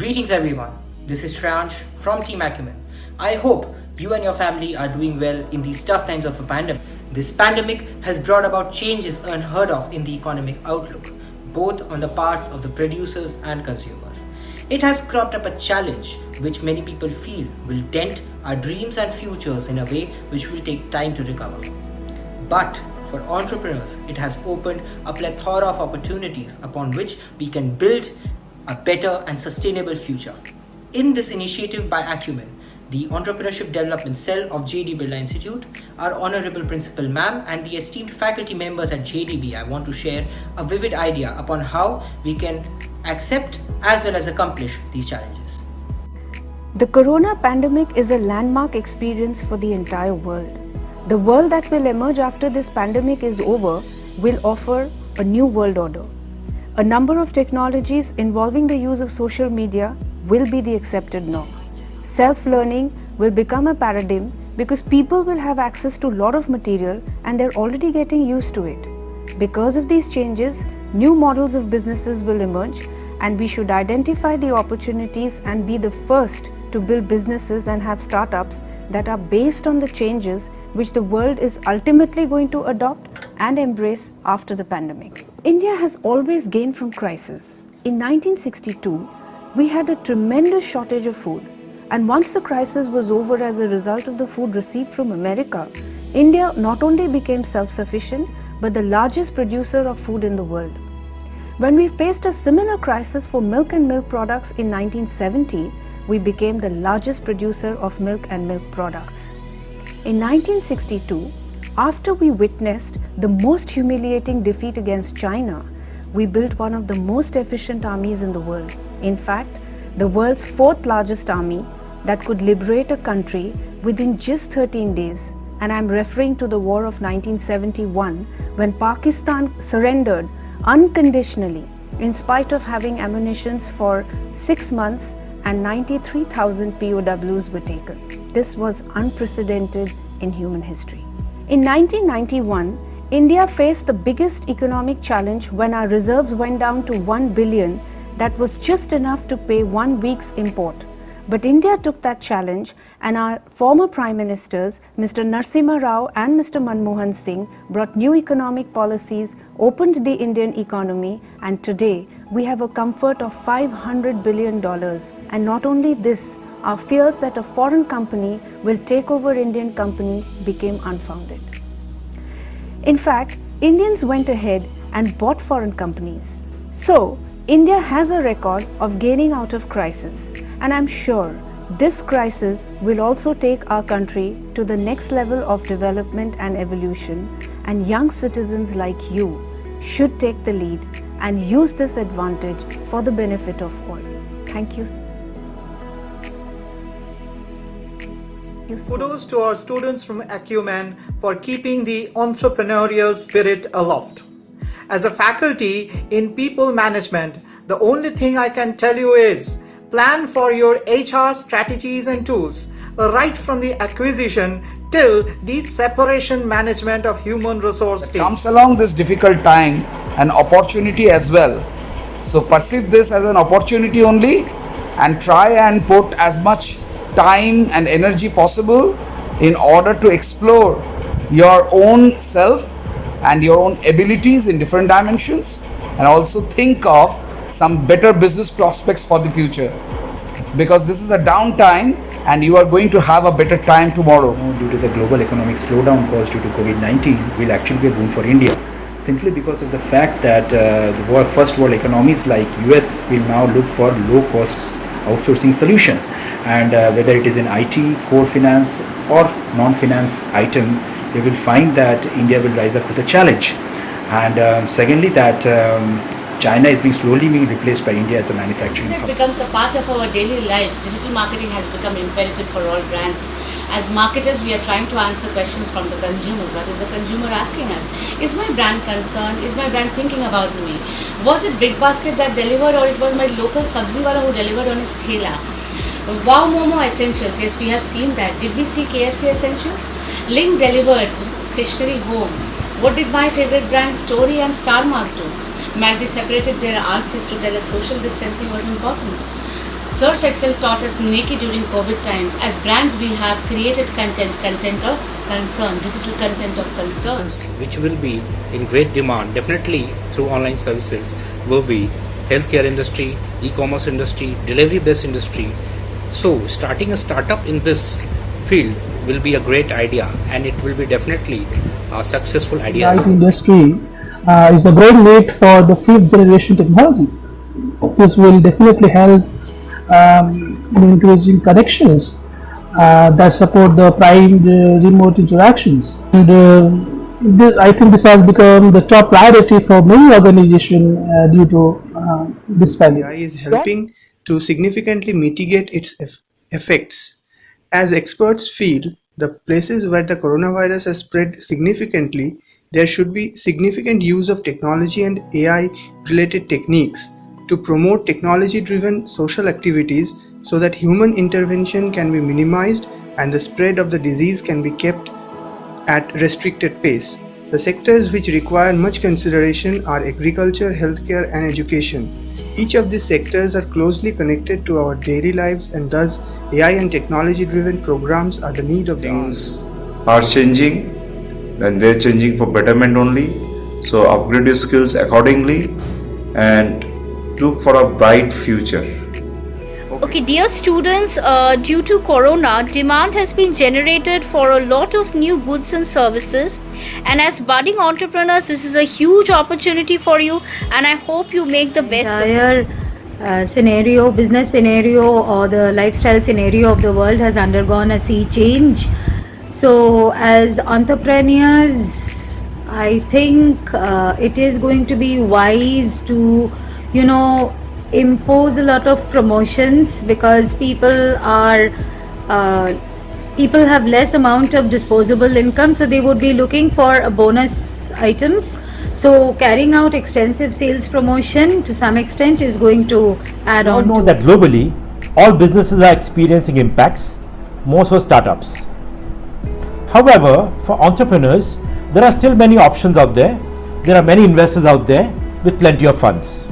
Greetings everyone, this is Shransh from Team Acumen. I hope you and your family are doing well in these tough times of a pandemic. This pandemic has brought about changes unheard of in the economic outlook, both on the parts of the producers and consumers. It has cropped up a challenge which many people feel will dent our dreams and futures in a way which will take time to recover. But for entrepreneurs, it has opened a plethora of opportunities upon which we can build a better and sustainable future. In this initiative by Acumen, the Entrepreneurship Development Cell of JD Birla Institute, our Honorable Principal Ma'am and the esteemed faculty members at JDB, I want to share a vivid idea upon how we can accept as well as accomplish these challenges. The corona pandemic is a landmark experience for the entire world. The world that will emerge after this pandemic is over will offer a new world order. A number of technologies involving the use of social media will be the accepted norm. Self-learning will become a paradigm because people will have access to a lot of material and they're already getting used to it. Because of these changes, new models of businesses will emerge, and we should identify the opportunities and be the first to build businesses and have startups that are based on the changes which the world is ultimately going to adopt and embrace after the pandemic. India has always gained from crisis. In 1962, we had a tremendous shortage of food. And once the crisis was over as a result of the food received from America, India not only became self-sufficient, but the largest producer of food in the world. When we faced a similar crisis for milk and milk products in 1970, we became the largest producer of milk and milk products. In 1962, after we witnessed the most humiliating defeat against China, we built one of the most efficient armies in the world. In fact, the world's fourth largest army that could liberate a country within just 13 days. And I'm referring to the war of 1971, when Pakistan surrendered unconditionally in spite of having ammunition for 6 months, and 93,000 POWs were taken. This was unprecedented in human history. In 1991, India faced the biggest economic challenge when our reserves went down to 1 billion. That was just enough to pay 1 week's import. But India took that challenge, and our former Prime Ministers, Mr. Narasimha Rao and Mr. Manmohan Singh, brought new economic policies, opened the Indian economy, and today we have a comfort of $500 billion. And not only this, our fears that a foreign company will take over Indian company became unfounded. In fact, Indians went ahead and bought foreign companies. So, India has a record of gaining out of crisis, and I'm sure this crisis will also take our country to the next level of development and evolution, and young citizens like you should take the lead and use this advantage for the benefit of all. Thank you. Kudos to our students from Acumen for keeping the entrepreneurial spirit aloft. As a faculty in people management, the only thing I can tell you is plan for your HR strategies and tools, right from the acquisition till the separation management of human resource teams. Comes along this difficult time an opportunity as well. So perceive this as an opportunity only and try and put as much time and energy possible in order to explore your own self and your own abilities in different dimensions, and also think of some better business prospects for the future, because this is a downtime and you are going to have a better time tomorrow. Due to the global economic slowdown caused due to COVID-19 will actually be a boom for India, simply because of the fact that the first world economies like US will now look for low cost outsourcing solution, and whether it is in IT, core finance or non-finance item, they will find that India will rise up to the challenge. And secondly, that China is slowly being replaced by India as a manufacturing hub. It becomes a part of our daily lives. Digital marketing has become imperative for all brands. As marketers, we are trying to answer questions from the consumers. What is the consumer asking us? Is my brand concerned? Is my brand thinking about me? Was it Big Basket that delivered, or it was my local sabzi wala who delivered on his thela? Wow Momo Essentials, yes, we have seen that. Did we see KFC Essentials? Link delivered stationery home. What did my favorite brand Story and Star Mark do? MACD separated their arches to tell us social distancing was important. Surf Excel taught us naked during COVID times. As brands, we have created content of concern, digital content of concern. Which will be in great demand definitely through online services will be healthcare industry, e-commerce industry, delivery based industry. So starting a startup in this field will be a great idea, and it will be definitely a successful idea. The IT industry is a great need for the fifth generation technology. This will definitely help in increasing connections that support the primed remote interactions. And I think this has become the top priority for many organizations due to this pandemic. AI is helping to significantly mitigate its effects. As experts feel, the places where the coronavirus has spread significantly, there should be significant use of technology and AI-related techniques to promote technology-driven social activities so that human intervention can be minimized and the spread of the disease can be kept at restricted pace. The sectors which require much consideration are agriculture, healthcare, and education. Each of these sectors are closely connected to our daily lives, and thus AI and technology-driven programs are the need of the hour. Things are changing, and they're changing for betterment only. So upgrade your skills accordingly and look for a bright future. Okay, dear students, due to corona, demand has been generated for a lot of new goods and services, and as budding entrepreneurs, this is a huge opportunity for you, and I hope you make the best of it. Scenario, business scenario, or the lifestyle scenario of the world has undergone a sea change. So as entrepreneurs, I think it is going to be wise to impose a lot of promotions, because people have less amount of disposable income, so they would be looking for bonus items. So carrying out extensive sales promotion to some extent is going to add on. We all know that globally all businesses are experiencing impacts, most for startups. However, for entrepreneurs, there are still many options out there. There are many investors out there with plenty of funds.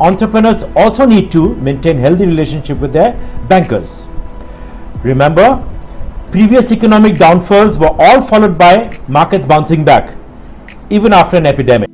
Entrepreneurs also need to maintain healthy relationship with their bankers. Remember, previous economic downfalls were all followed by markets bouncing back, even after an epidemic.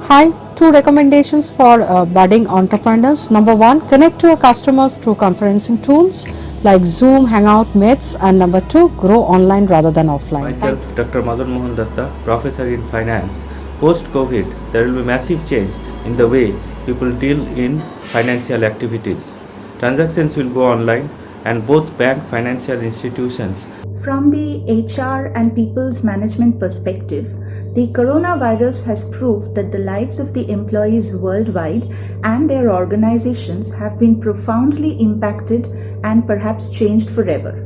Hi, 2 recommendations for budding entrepreneurs. Number 1, connect to your customers through conferencing tools like Zoom, Hangout, Meets, and number 2, grow online rather than offline. Myself, Dr. Madan Mohan Datta, professor in finance. Post-COVID, there will be massive change in the way people deal in financial activities. Transactions will go online, and both bank financial institutions. From the HR and people's management perspective, the coronavirus has proved that the lives of the employees worldwide and their organizations have been profoundly impacted and perhaps changed forever.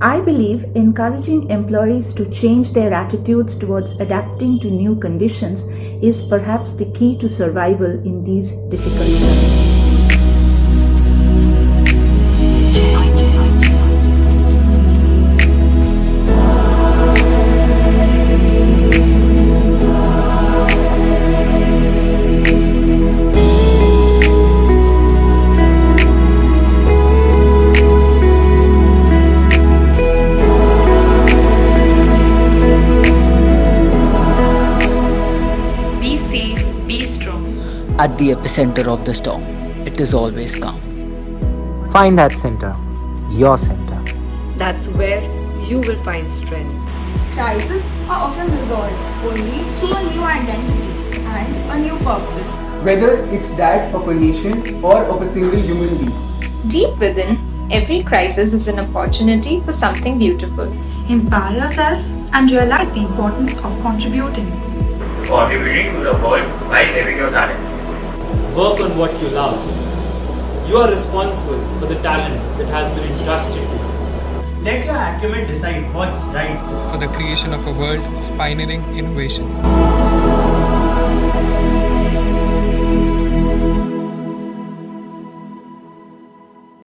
I believe encouraging employees to change their attitudes towards adapting to new conditions is perhaps the key to survival in these difficult times. At the epicenter of the storm, it is always calm. Find that center, your center. That's where you will find strength. Crises are often resolved only through a new identity and a new purpose. Whether it's that of a nation or of a single human being. Deep within, every crisis is an opportunity for something beautiful. Empower yourself and realize the importance of contributing. Contributing to the world by living your talent. Work on what you love. You are responsible for the talent that has been entrusted to you. Let your acumen decide what's right for the creation of a world of pioneering innovation.